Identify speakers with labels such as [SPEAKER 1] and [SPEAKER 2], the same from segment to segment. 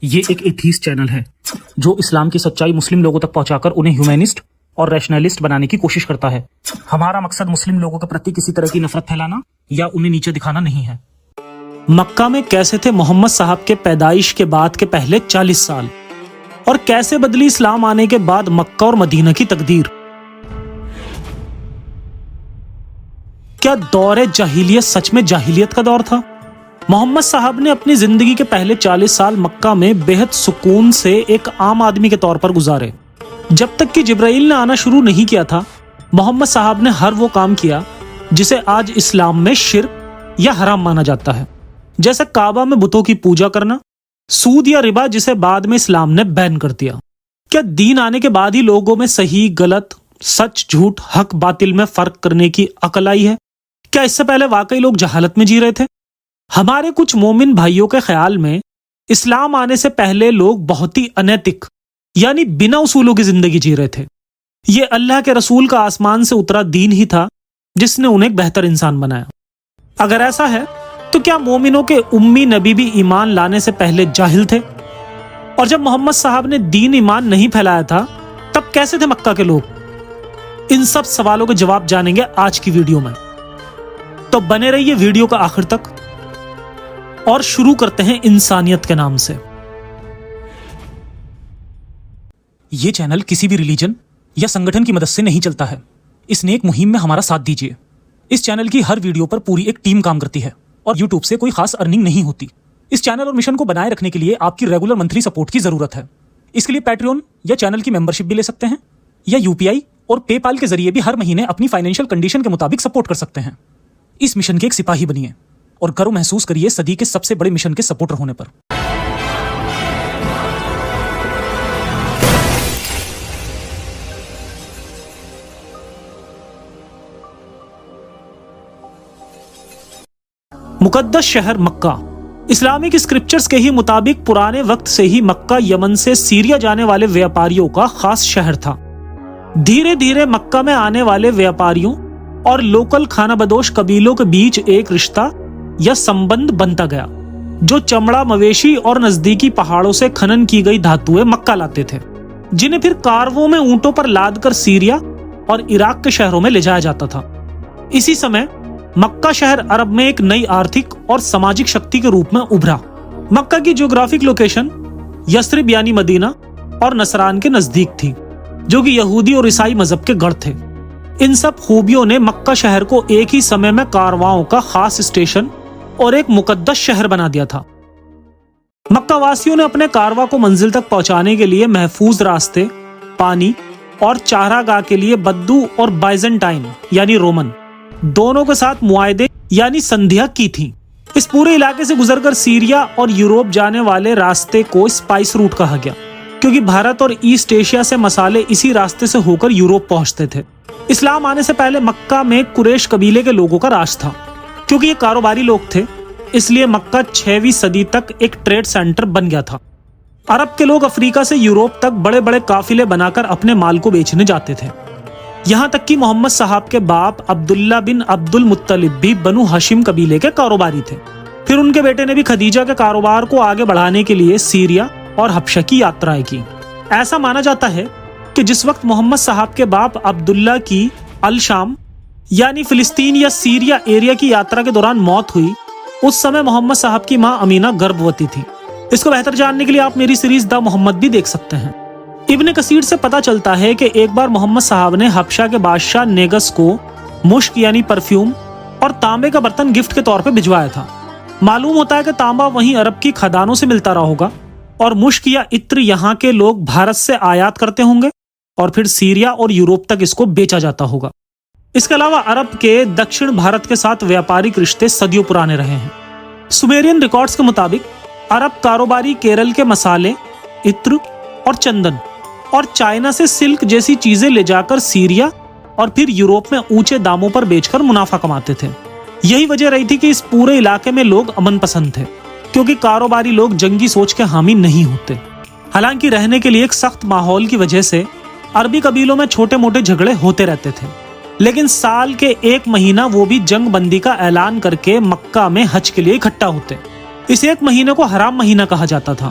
[SPEAKER 1] یہ ایک atheist channel ہے جو اسلام کی سچائی مسلم لوگوں تک پہنچا کر انہیں ہیومینسٹ اور ریشنلسٹ بنانے کی کوشش کرتا ہے۔ ہمارا مقصد مسلم لوگوں کے پرتی کسی طرح کی نفرت پھیلانا یا انہیں نیچے دکھانا نہیں ہے۔ مکہ میں کیسے تھے محمد صاحب کے پیدائش کے بعد کے پہلے 40 سال، اور کیسے بدلی اسلام آنے کے بعد مکہ اور مدینہ کی تقدیر؟ کیا دور جاہلیت سچ میں جاہلیت کا دور تھا؟ محمد صاحب نے اپنی زندگی کے پہلے 40 سال مکہ میں بے حد سکون سے ایک عام آدمی کے طور پر گزارے۔ جب تک کہ جبرائیل نے آنا شروع نہیں کیا تھا، محمد صاحب نے ہر وہ کام کیا جسے آج اسلام میں شرک یا حرام مانا جاتا ہے، جیسے کعبہ میں بتوں کی پوجا کرنا، سود یا ربا جسے بعد میں اسلام نے بین کر دیا۔ کیا دین آنے کے بعد ہی لوگوں میں صحیح غلط، سچ جھوٹ، حق باطل میں فرق کرنے کی عقل آئی ہے؟ کیا اس سے پہلے واقعی لوگ جہالت میں جی رہے تھے؟ ہمارے کچھ مومن بھائیوں کے خیال میں اسلام آنے سے پہلے لوگ بہت ہی انیتک یعنی بنا اصولوں کی زندگی جی رہے تھے۔ یہ اللہ کے رسول کا آسمان سے اترا دین ہی تھا جس نے انہیں ایک بہتر انسان بنایا۔ اگر ایسا ہے تو کیا مومنوں کے امی نبی بھی ایمان لانے سے پہلے جاہل تھے؟ اور جب محمد صاحب نے دین ایمان نہیں پھیلایا تھا تب کیسے تھے مکہ کے لوگ؟ ان سب سوالوں کے جواب جانیں گے آج کی ویڈیو میں، تو بنے رہیے ویڈیو کا آخر تک۔ اور شروع کرتے ہیں انسانیت کے نام سے۔ یہ چینل کسی بھی ریلیجن یا سنگٹھن کی مدد سے نہیں چلتا ہے۔ اس نیک مہم میں ہمارا ساتھ دیجیے۔ اس چینل کی ہر ویڈیو پر پوری ایک ٹیم کام کرتی ہے اور یوٹیوب سے کوئی خاص ارننگ نہیں ہوتی۔ اس چینل اور مشن کو بنائے رکھنے کے لیے آپ کی ریگولر منتھلی سپورٹ کی ضرورت ہے۔ اس کے لیے پیٹریون یا چینل کی ممبرشپ بھی لے سکتے ہیں، یا UPI اور پے پال کے ذریعے بھی ہر مہینے اپنی فائنینشیل کنڈیشن کے مطابق سپورٹ کر سکتے ہیں۔ اس مشن کے ایک سپاہی بنیے اور گرو محسوس کریے صدی کے سب سے بڑے مشن کے سپورٹر ہونے پر۔ مقدس شہر مکہ اسلامک اسکرپچرز کے ہی مطابق پرانے وقت سے ہی مکہ یمن سے سیریا جانے والے ویاپاریوں کا خاص شہر تھا۔ دھیرے دھیرے مکہ میں آنے والے ویاپاریوں اور لوکل کھانا بدوش قبیلوں کے بیچ ایک رشتہ یا سمبند بنتا گیا، جو چمڑا، مویشی اور نزدیکی پہاڑوں سے کھنن کی گئی دھاتویں مکہ لاتے تھے، جنہیں پھر کارووں میں اونٹوں پر لاد کر سیریا اور عراق کے شہروں میں لے جایا جاتا تھا۔ اسی سمے مکہ شہر عرب میں ایک نئی آرتھک اور سماجک شکتی کے روپ میں ابھرا۔ مکہ کی جغرافک لوکیشن یثرب یعنی مدینہ اور نصران کے نزدیک تھی، جو کہ یہودی اور عیسائی مذہب کے گڑھ تھے۔ ان سب خوبیوں نے مکہ شہر کو ایک ہی سمے میں کارواؤں کا خاص اسٹیشن اور ایک مقدس شہر بنا دیا تھا۔ مکہ واسیوں نے اپنے کارواں کو منزل تک پہنچانے کے لیے محفوظ راستے، پانی اور چارہ گاہ کے لیے بدو اور بائزنٹائن یعنی رومن دونوں کے ساتھ معاہدے یعنی سندھیاں کی تھیں۔ اس پورے علاقے سے گزر کر سیریا اور یوروپ جانے والے راستے کو اسپائس روٹ کہا گیا، کیونکہ بھارت اور ایسٹ ایشیا سے مسالے اسی راستے سے ہو کر یوروپ پہنچتے تھے۔ اسلام آنے سے پہلے مکہ میں قریش قبیلے کے لوگوں کا راج تھا۔ کیونکہ یہ کاروباری لوگ تھے، اس لیے مکہ 6ویں صدی تک ایک ٹریڈ سینٹر بن گیا تھا۔ عرب کے لوگ افریقہ سے یوروپ تک بڑے بڑے قافلے بنا کر اپنے مال کو بیچنے جاتے تھے۔ یہاں تک کہ محمد صاحب کے باپ عبداللہ بن عبد المطلب بھی بنو ہاشم قبیلے کے کاروباری تھے۔ پھر ان کے بیٹے نے بھی خدیجہ کے کاروبار کو آگے بڑھانے کے لیے سیریا اور حبشہ کی یاترائیں کی۔ ایسا مانا جاتا ہے کہ جس وقت محمد صاحب کے باپ عبداللہ کی الشام یعنی فلسطین یا سیریا ایریا کی یاترا کے دوران موت ہوئی، اس سمے محمد صاحب کی ماں امینہ گربھوتی تھی۔ اس کو بہتر جاننے کے لیے آپ میری سیریز دا محمد بھی دیکھ سکتے ہیں۔ ابن کثیر سے پتہ چلتا ہے کہ ایک بار محمد صاحب نے حبشہ کے بادشاہ نیگس کو مشک یعنی پرفیوم اور تانبے کا برتن گفٹ کے طور پہ بھجوایا تھا۔ معلوم ہوتا ہے کہ تانبا وہیں عرب کی کھدانوں سے ملتا رہا ہوگا، اور مشک یا عطر یہاں کے لوگ بھارت سے آیات کرتے ہوں گے اور پھر سیریا اور یوروپ تک اس کو بیچا جاتا ہوگا۔ اس کے علاوہ عرب کے دکشن بھارت کے ساتھ ویاپارک رشتے صدیوں پرانے رہے ہیں۔ سومیرین ریکارڈز کے مطابق عرب کاروباری کیرل کے مسالے، عطر اور چندن اور چائنا سے سلک جیسی چیزیں لے جا کر سیریا اور پھر یوروپ میں اونچے داموں پر بیچ کر منافع کماتے تھے۔ یہی وجہ رہی تھی کہ اس پورے علاقے میں لوگ امن پسند تھے، کیونکہ کاروباری لوگ جنگی سوچ کے حامی نہیں ہوتے۔ حالانکہ رہنے کے لیے ایک سخت ماحول کی وجہ سے عربی قبیلوں میں چھوٹے موٹے جھگڑے ہوتے رہتے تھے، لیکن سال کے 1 مہینہ وہ بھی جنگ بندی کا اعلان کر کے مکہ میں حج کے لیے اکٹھا ہوتے۔ اس 1 مہینے کو حرام مہینہ کہا جاتا تھا۔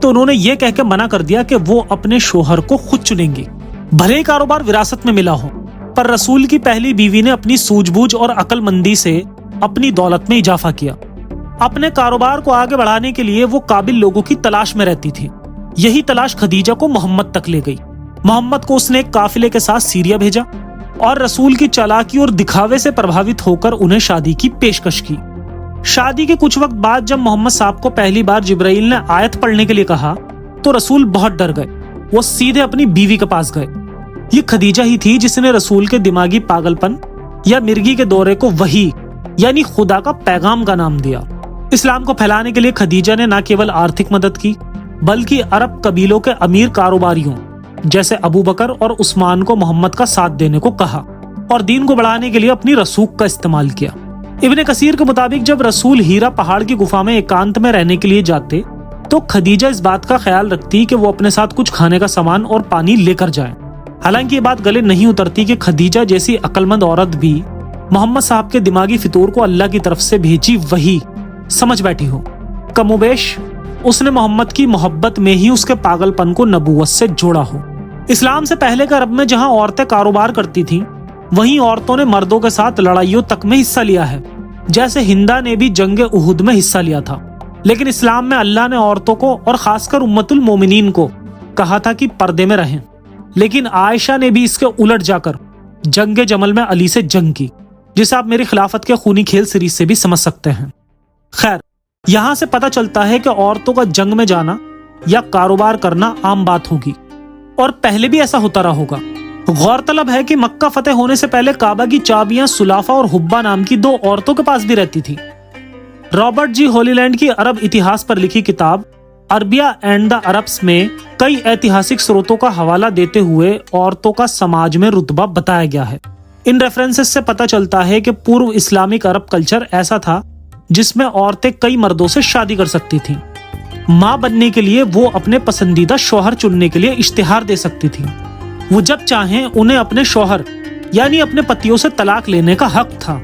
[SPEAKER 1] تو انہوں نے یہ کہہ کے منع کر دیا کہ وہ اپنے شوہر کو خود چنیں گی، بھلے ہی کاروبار وراثت میں ملا ہو۔ پر رسول کی پہلی بیوی نے اپنی سوجھ بوجھ اور عقل مندی سے اپنی دولت میں اضافہ کیا۔ اپنے کاروبار کو آگے بڑھانے کے لیے وہ قابل لوگوں کی تلاش میں رہتی تھی۔ یہی تلاش خدیجہ کو محمد تک لے گئی۔ محمد کو اس نے ایک قافلے کے ساتھ سیریا بھیجا اور رسول کی چالاکی اور دکھاوے سے پربھاوت ہو کر انہیں شادی کی پیشکش کی۔ شادی کے کچھ وقت بعد جب محمد صاحب کو پہلی بار جبرائیل نے آیت پڑھنے کے لیے کہا تو رسول بہت ڈر گئے۔ وہ سیدھے اپنی بیوی کے پاس گئے۔ یہ خدیجہ ہی تھی جس نے رسول کے دماغی پاگل پن یا مرگی کے دورے کو وحی یعنی خدا کا پیغام کا نام دیا۔ اسلام کو پھیلانے کے لیے خدیجہ نے نہ کیول آرتھک مدد کی بلکہ عرب قبیلوں کے امیر کاروباریوں جیسے ابو بکر اور عثمان کو محمد کا ساتھ دینے کو کہا اور دین کو بڑھانے کے لیے اپنی رسوخ کا استعمال کیا۔ ابن کثیر کے مطابق جب رسول ہیرا پہاڑ کی گفا میں ایکانت میں رہنے کے لیے جاتے تو خدیجہ اس بات کا خیال رکھتی کہ وہ اپنے ساتھ کچھ کھانے کا سامان اور پانی لے کر جائیں۔ حالانکہ یہ بات گلے نہیں اترتی کہ خدیجہ جیسی عقل مند عورت بھی محمد صاحب کے دماغی فطور کو اللہ کی طرف سے بھیجی وحی سمجھ بیٹھی ہو۔ کم و بیش اس نے محمد کی محبت میں ہی اس کے پاگل پن کو نبوت سے جوڑا ہو۔ اسلام سے پہلے کے عرب میں جہاں عورتیں کاروبار کرتی تھیں وہیں عورتوں نے مردوں کے ساتھ لڑائیوں تک میں حصہ لیا ہے، جیسے ہندا نے بھی جنگ احد میں حصہ لیا تھا۔ لیکن اسلام میں اللہ نے عورتوں کو اور خاص کر امت المومنین کو کہا تھا کہ پردے میں رہیں، لیکن عائشہ نے بھی اس کے الٹ جا کر جنگ جمل میں علی سے جنگ کی، جسے آپ میری خلافت کے خونی کھیل سیریز سے بھی سمجھ سکتے ہیں۔ خیر، یہاں سے پتہ چلتا ہے کہ عورتوں کا جنگ میں جانا یا کاروبار کرنا عام بات ہوگی اور پہلے بھی ایسا ہوتا رہا ہوگا۔ غور طلب ہے کہ مکہ فتح ہونے سے پہلے کعبہ کی چابیاں سلافہ اور حبہ نام کی دو عورتوں کے پاس بھی رہتی تھی۔ رابرٹ جی ہولی لینڈ کی عرب اتہاس پر لکھی کتاب عربیہ اینڈ دا عربس میں کئی ایتہاسک سروتوں کا حوالہ دیتے ہوئے عورتوں کا سماج میں رتبہ بتایا گیا ہے۔ ان ریفرنسز سے پتہ چلتا ہے کہ پورو اسلامک عرب کلچر ایسا تھا جس میں عورتیں کئی مردوں سے شادی کر سکتی تھیں۔ ماں بننے کے لیے وہ اپنے پسندیدہ شوہر چننے کے لیے اشتہار دے سکتی تھیں۔ وہ جب چاہیں انہیں اپنے شوہر یعنی اپنے پتیوں سے طلاق لینے کا حق تھا۔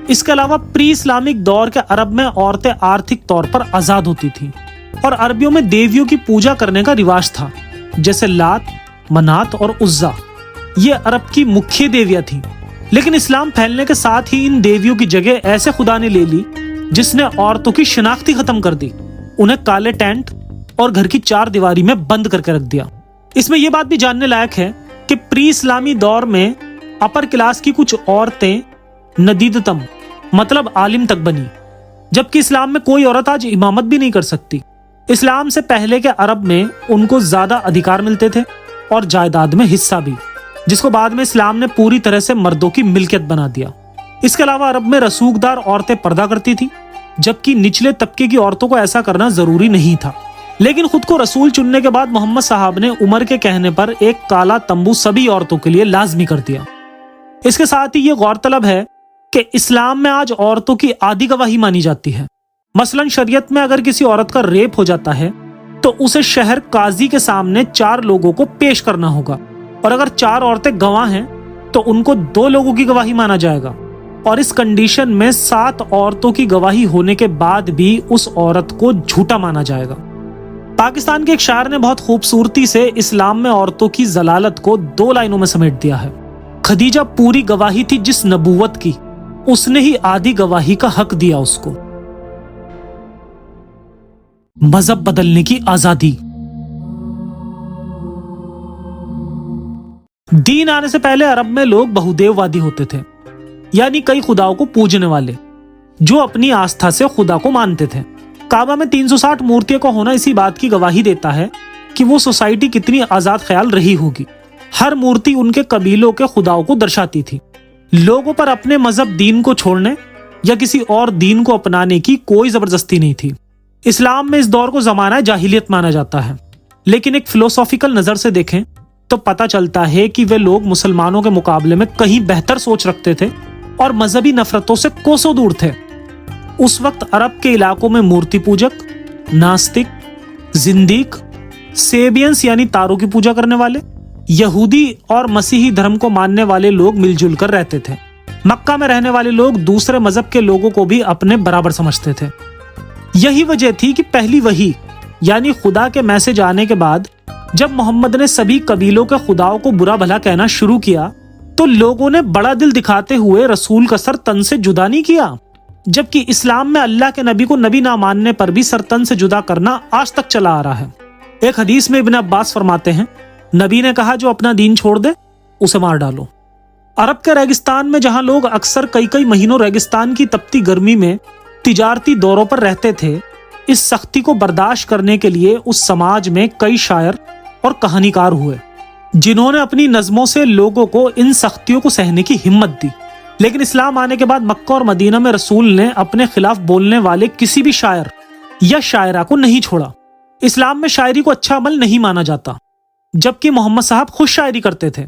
[SPEAKER 1] اس کے علاوہ پری اسلامک دور کے عرب میں عورتیں آرتھک طور پر آزاد ہوتی تھیں اور عربیوں میں دیویوں کی پوجا کرنے کا رواج تھا، جیسے لات، منات اور عزا۔ یہ عرب کی مکھی دیویاں تھیں، لیکن اسلام پھیلنے کے ساتھ ہی ان دیویوں کی جگہ ایسے خدا نے لے لی جس نے عورتوں کی شناختی ختم کر دی، انہیں کالے ٹینٹ اور گھر کی چار دیواری میں بند کر کے رکھ دیا۔ اس میں یہ بات بھی جاننے لائق ہے کہ پری اسلامی دور میں اپر کلاس کی کچھ عورتیں ندیدتم مطلب عالم تک بنی، جبکہ اسلام میں کوئی عورت آج امامت بھی نہیں کر سکتی۔ اسلام سے پہلے کے عرب میں ان کو زیادہ ادھیکار ملتے تھے اور جائیداد میں حصہ بھی، جس کو بعد میں اسلام نے پوری طرح سے مردوں کی ملکیت بنا دیا۔ اس کے علاوہ عرب میں رسوخدار عورتیں پردہ کرتی تھیں، جبکہ نچلے طبقے کی عورتوں کو ایسا کرنا ضروری نہیں تھا۔ لیکن خود کو رسول چننے کے بعد محمد صاحب نے عمر کے کہنے پر ایک کالا تمبو سبھی عورتوں کے لیے لازمی کر دیا۔ اس کے ساتھ ہی یہ غور طلب ہے کہ اسلام میں آج عورتوں کی آدھی گواہی مانی جاتی ہے۔ مثلاً شریعت میں اگر کسی عورت کا ریپ ہو جاتا ہے تو اسے شہر قاضی کے سامنے 4 لوگوں کو پیش کرنا ہوگا، اور اگر 4 عورتیں گواہ ہیں تو ان کو 2 لوگوں کی گواہی مانا جائے گا، اور اس کنڈیشن میں 7 عورتوں کی گواہی ہونے کے بعد بھی اس عورت کو جھوٹا مانا جائے گا۔ پاکستان کے ایک شاعر نے بہت خوبصورتی سے اسلام میں عورتوں کی ضلالت کو 2 لائنوں میں سمیٹ دیا ہے۔ خدیجہ پوری گواہی تھی جس نبوت کی، اس نے ہی آدھی گواہی کا حق دیا اس کو۔ مذہب بدلنے کی آزادی۔ دین آنے سے پہلے عرب میں لوگ بہودیو وادی ہوتے تھے، یعنی کئی خداؤں کو پوجنے والے جو اپنی آستھا سے خدا کو مانتے تھے۔ کعبہ میں 360 مورتیوں کا ہونا اسی بات کی گواہی دیتا ہے کہ وہ سوسائٹی کتنی آزاد خیال رہی ہوگی۔ ہر مورتی ان کے قبیلوں کے خداؤں کو درشاتی تھی۔ لوگوں پر اپنے مذہب دین کو چھوڑنے یا کسی اور دین کو اپنانے کی کوئی زبردستی نہیں تھی۔ اسلام میں اس دور کو زمانہ جاہلیت مانا جاتا ہے، لیکن ایک فلسافیکل نظر سے دیکھیں تو پتہ چلتا ہے کہ وہ لوگ مسلمانوں کے مقابلے میں کہیں بہتر سوچ رکھتے تھے اور مذہبی نفرتوں سے کوسوں دور تھے۔ اس وقت عرب کے علاقوں میں مورتی پوجک، ناستک، زندیق، سیبینس یعنی تاروں کی پوجا کرنے والے، یہودی اور مسیحی دھرم کو ماننے والے لوگ مل جل کر رہتے تھے۔ مکہ میں رہنے والے لوگ دوسرے مذہب کے لوگوں کو بھی اپنے برابر سمجھتے تھے۔ یہی وجہ تھی کہ پہلی وحی یعنی خدا کے میسج آنے کے بعد جب محمد نے سبھی قبیلوں کے خداؤں کو برا بھلا کہنا شروع کیا تو لوگوں نے بڑا دل دکھاتے ہوئے رسول کا سر تن سے جدا نہیں کیا، جبکہ اسلام میں اللہ کے نبی کو نبی نہ ماننے پر بھی سر تن سے جدا کرنا آج تک چلا آ رہا ہے۔ ایک حدیث میں ابن عباس فرماتے ہیں، نبی نے کہا جو اپنا دین چھوڑ دے اسے مار ڈالو۔ عرب کے ریگستان میں جہاں لوگ اکثر کئی مہینوں ریگستان کی تپتی گرمی میں تجارتی دوروں پر رہتے تھے، اس سختی کو برداشت کرنے کے لیے اس سماج میں کئی شاعر اور کہانی کار ہوئے جنہوں نے اپنی نظموں سے لوگوں کو ان سختیوں کو سہنے کی ہمت دی۔ لیکن اسلام آنے کے بعد مکہ اور مدینہ میں رسول نے اپنے خلاف بولنے والے کسی بھی شاعر یا شاعرہ کو نہیں چھوڑا۔ اسلام میں شاعری کو اچھا عمل نہیں مانا جاتا، جبکہ محمد صاحب خود شاعری کرتے تھے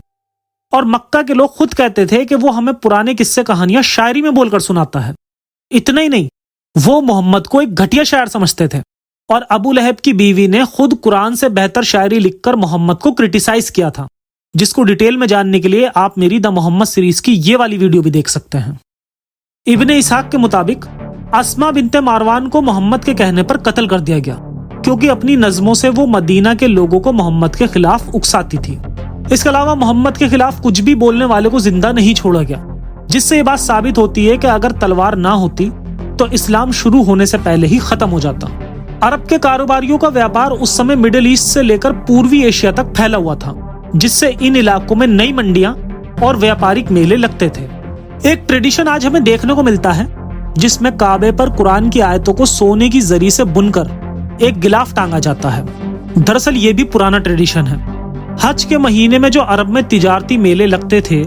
[SPEAKER 1] اور مکہ کے لوگ خود کہتے تھے کہ وہ ہمیں پرانے قصے کہانیاں شاعری میں بول کر سناتا ہے۔ اتنا ہی نہیں، وہ محمد کو ایک گھٹیا شاعر سمجھتے تھے، اور ابو لہب کی بیوی نے خود قرآن سے بہتر شاعری لکھ کر محمد کو کرٹیسائز کیا تھا، جس کو ڈیٹیل میں جاننے کے لیے آپ میری دا محمد سیریز کی یہ والی ویڈیو بھی دیکھ سکتے ہیں۔ ابن اسحاق کے مطابق اسما بنت ماروان کو محمد کے کہنے پر قتل کر دیا گیا، کیونکہ اپنی نظموں سے وہ مدینہ کے لوگوں کو محمد کے خلاف اکساتی تھی۔ اس کے علاوہ محمد کے خلاف کچھ بھی بولنے والے کو زندہ نہیں چھوڑا گیا، جس سے یہ بات ثابت ہوتی ہے کہ اگر تلوار نہ ہوتی تو اسلام شروع ہونے سے پہلے ہی ختم ہو جاتا۔ عرب کے کاروباریوں کا ویاپار اس سمے مڈل ایسٹ سے لے کر پوروی ایشیا تک پھیلا ہوا تھا، جس سے ان علاقوں میں نئی منڈیاں اور ویاپارک میلے لگتے تھے۔ ایک ٹریڈیشن آج ہمیں دیکھنے کو ملتا ہے جس میں کعبے پر قرآن کی آیتوں کو سونے کی زری سے بن کر ایک غلاف ٹانگا جاتا ہے۔ دراصل یہ بھی پرانا ٹریڈیشن ہے۔ حج کے مہینے میں جو عرب میں تجارتی میلے لگتے تھے،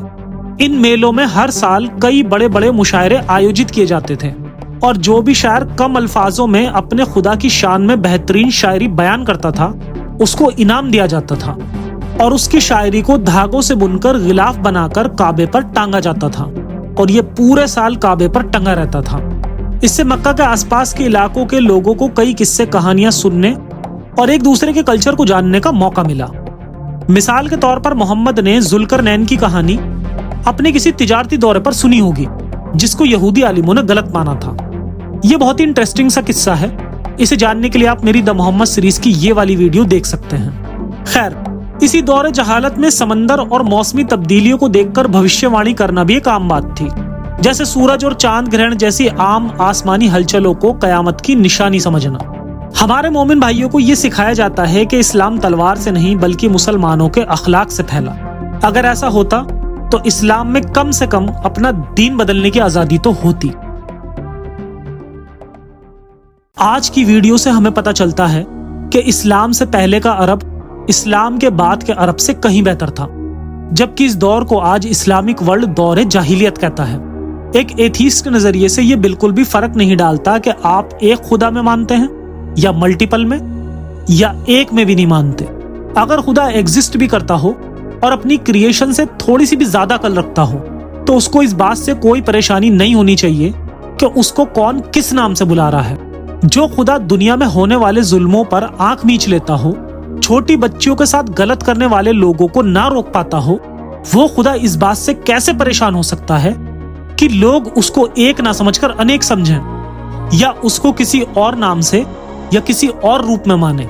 [SPEAKER 1] ان میلوں میں ہر سال کئی بڑے بڑے مشاعرے آیوجت کیے جاتے تھے، اور جو بھی شاعر کم الفاظوں میں اپنے خدا کی شان میں بہترین شاعری بیان کرتا تھا اس کو انعام دیا جاتا تھا، اور اس کی شاعری کو دھاگوں سے بن کر غلاف بنا کر کعبے پر ٹانگا جاتا تھا، اور یہ پورے سال کعبے پر ٹنگا رہتا تھا۔ اس سے مکہ کے آس پاس کے علاقوں کے لوگوں کو کئی قصے کہانیاں سننے اور ایک دوسرے کے کلچر کو جاننے کا موقع ملا۔ مثال کے طور پر محمد نے ذوالقرنین کی کہانی اپنے کسی تجارتی دورے پر سنی ہوگی، جس کو یہودی عالموں نے غلط مانا تھا۔ یہ بہت ہی انٹرسٹنگ سا قصہ ہے، اسے جاننے کے لیے آپ میری دا محمد سیریز کی یہ والی ویڈیو دیکھ سکتے ہیں۔ خیر، اسی دور جہالت میں سمندر اور موسمی تبدیلیوں کو دیکھ کر بھوشیہ وانی کرنا بھی ایک عام بات تھی، جیسے سورج اور چاند گرہن جیسی عام آسمانی ہلچلوں کو قیامت کی نشانی سمجھنا۔ ہمارے مومن بھائیوں کو یہ سکھایا جاتا ہے کہ اسلام تلوار سے نہیں بلکہ مسلمانوں کے اخلاق سے پھیلا۔ اگر ایسا ہوتا تو اسلام میں کم سے کم اپنا دین بدلنے کی آزادی تو ہوتی۔ آج کی ویڈیو سے ہمیں پتہ چلتا ہے کہ اسلام سے پہلے کا عرب اسلام کے بعد کے عرب سے کہیں بہتر تھا، جبکہ اس دور کو آج اسلامک ورلڈ دور جاہلیت کہتا ہے۔ ایک ایتھیسٹ کے نظریے سے یہ بالکل بھی فرق نہیں ڈالتا کہ آپ ایک خدا میں مانتے ہیں یا ملٹیپل میں یا ایک میں بھی نہیں مانتے۔ اگر خدا ایگزسٹ بھی کرتا ہو اور اپنی کریشن سے تھوڑی سی بھی زیادہ عقل رکھتا ہو تو اس کو اس بات سے کوئی پریشانی نہیں ہونی چاہیے کہ اس کو کون کس نام سے بلا رہا ہے۔ جو خدا دنیا میں ہونے والے ظلموں پر آنکھ میچ لیتا ہو، چھوٹی بچیوں کے ساتھ غلط کرنے والے لوگوں کو نہ روک پاتا ہو، وہ خدا اس بات سے کیسے پریشان ہو سکتا ہے کہ لوگ اس کو ایک نہ سمجھ کر انیک سمجھیں یا اس کو کسی اور نام سے یا کسی اور روپ میں مانیں۔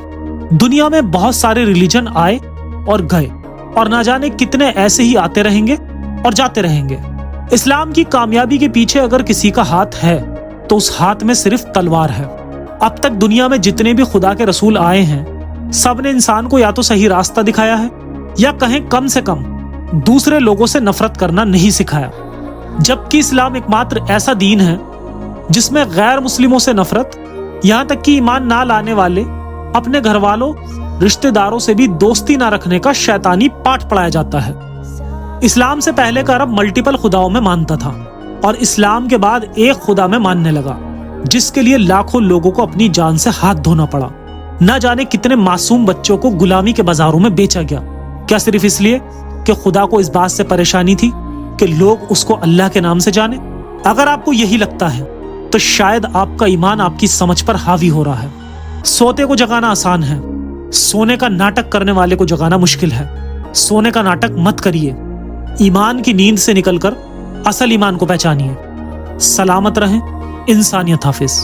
[SPEAKER 1] دنیا میں بہت سارے ریلیجن آئے اور گئے، اور نہ جانے کتنے ایسے ہی آتے رہیں گے اور جاتے رہیں گے۔ اسلام کی کامیابی کے پیچھے اگر کسی کا ہاتھ ہے تو اس ہاتھ میں صرف تلوار ہے۔ اب تک دنیا میں جتنے بھی خدا کے رسول آئے ہیں، سب نے انسان کو یا تو صحیح راستہ دکھایا ہے یا کہیں کم سے کم دوسرے لوگوں سے نفرت کرنا نہیں سکھایا، جبکہ اسلام ایک ماتر ایسا دین ہے جس میں غیر مسلموں سے نفرت، یہاں تک کہ ایمان نہ لانے والے اپنے گھر والوں رشتہ داروں سے بھی دوستی نہ رکھنے کا شیطانی پاٹھ پڑھایا جاتا ہے۔ اسلام سے پہلے کا عرب ملٹیپل خداؤں میں مانتا تھا، اور اسلام کے بعد ایک خدا میں ماننے لگا، جس کے لیے لاکھوں لوگوں کو اپنی جان سے ہاتھ دھونا پڑا۔ نہ جانے کتنے معصوم بچوں کو غلامی کے بازاروں میں بیچا گیا، کیا صرف اس لیے کہ خدا کو اس بات سے پریشانی تھی کہ لوگ اس کو اللہ کے نام سے جانیں؟ اگر آپ کو یہی لگتا ہے تو شاید آپ کا ایمان آپ کی سمجھ پر حاوی ہو رہا ہے۔ سوتے کو جگانا آسان ہے، سونے کا ناٹک کرنے والے کو جگانا مشکل ہے۔ سونے کا ناٹک مت کریے، ایمان کی نیند سے نکل کر اصل ایمان کو پہچانیے۔ سلامت رہیں، انسانیت حافظ۔